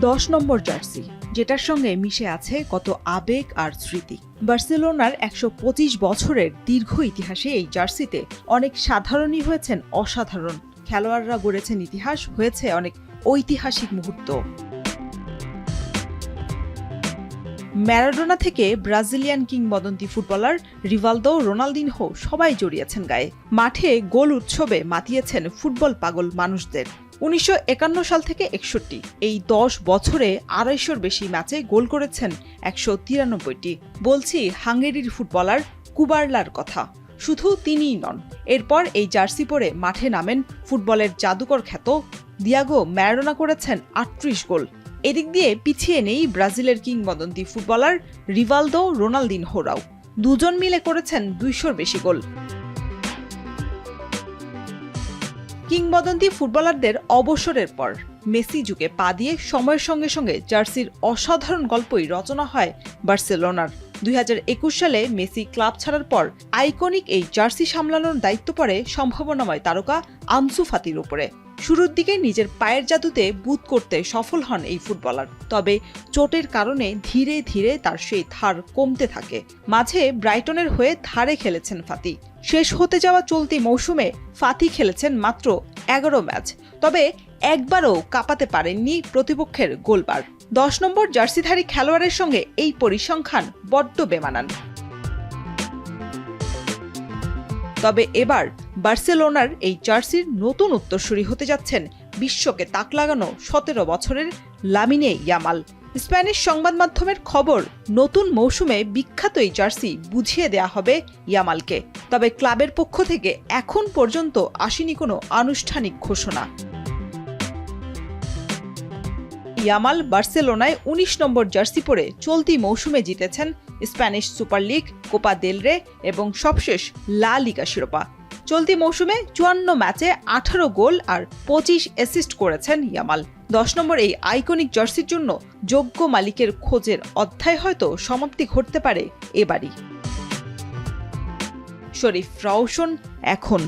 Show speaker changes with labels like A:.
A: 10 নম্বর jersey, যেটার সঙ্গে মিশে আছে কত আবেগ আর স্মৃতি। বার্সেলোনার 125 বছরের দীর্ঘ ইতিহাসে এই জার্সিতে অনেক সাধারণই হয়েছেন অসাধারণ, খেলোয়াড়রা গড়েছেন ইতিহাস, হয়েছে অনেক ঐতিহাসিক মুহূর্ত। ম্যারাডোনা থেকে ব্রাজিলিয়ান কিংবদন্তি ফুটবলার রিভালদো, রোনালদিনহো সবাই জড়িয়েছেন গায়ে। মাঠে গোল উৎসবে মাতিয়েছেন ফুটবল পাগল মানুষদের। 1951 সাল থেকে 61, এই 10 বছরে 250-র বেশি ম্যাচে গোল করেছেন 193টি। বলছি হাঙ্গেরির ফুটবলার কুবারলার কথা। শুধু তিনিই নন, এরপর এই জার্সি পরে মাঠে নামেন ফুটবলের জাদুকর খ্যাত দিয়াগো ম্যারাডোনা, করেছেন 38 গোল। এদিক দিয়ে পিছিয়ে নেই ব্রাজিলের কিংবদন্তি ফুটবলার রিভালদো, রোনালদিনহোরাও। দুজন মিলে করেছেন 200-র বেশি গোল। কিংবদন্তি ফুটবলারদের অবসরের পর মেসি যুগে পা দিয়ে সময়ের সঙ্গে সঙ্গে জার্সির অসাধারণ গল্পই রচনা হয় বার্সেলোনার। 2021 সালে মেসি ক্লাব ছাড়ার পর আইকনিক এই জার্সি সামলানোর দায়িত্ব পড়ে সম্ভাবনাময় তারকা আনসু ফাতির উপরে। শুরুর দিকে নিজের পায়ের জাদুতে বুঁদ করতে সফল হন এই ফুটবলার, তবে চোটের কারণে ধীরে ধীরে তার সেই ধার কমতে থাকে। মাঝে ব্রাইটনের হয়ে ধারে খেলেছেন ফাতি। শেষ হতে যাওয়া চলতি মৌসুমে ফাতি খেলেছেন মাত্র 11 ম্যাচ, তবে একবারও কাঁপাতে পারেননি প্রতিপক্ষের গোলবার। 10 নম্বর জার্সিধারী খেলোয়াড়ের সঙ্গে এই পরিসংখ্যান বড্ড বেমানান। তবে এবার বার্সেলোনার এই জার্সির নতুন উত্তরসূরি হতে যাচ্ছেন বিশ্বকে তাক লাগানো 17 বছরের লামিনে ইয়ামাল। স্প্যানিশ সংবাদ মাধ্যমের খবর, নতুন মৌসুমে বিখ্যাত এই জার্সি বুঝিয়ে দেয়া হবে ইয়ামালকে। তবে ক্লাবের পক্ষ থেকে এখন পর্যন্ত আসেনি কোনো আনুষ্ঠানিক ঘোষণা। ইয়ামাল বার্সেলোনায় 19 নম্বর জার্সি পরে চলতি মৌসুমে জিতেছেন Spanish super league, Copa del রে এবং সবশেষ লা লিগা শিরোপা। চলতি মৌসুমে 54 ম্যাচে 18 গোল আর 25 অ্যাসিস্ট করেছেন ইয়ামাল। 10 নম্বর এই আইকনিক জার্সির জন্য যোগ্য মালিকের খোঁজের অধ্যায় হয়তো সমাপ্তি ঘটতে পারে এবারই। শরীফ রাওশন, এখন।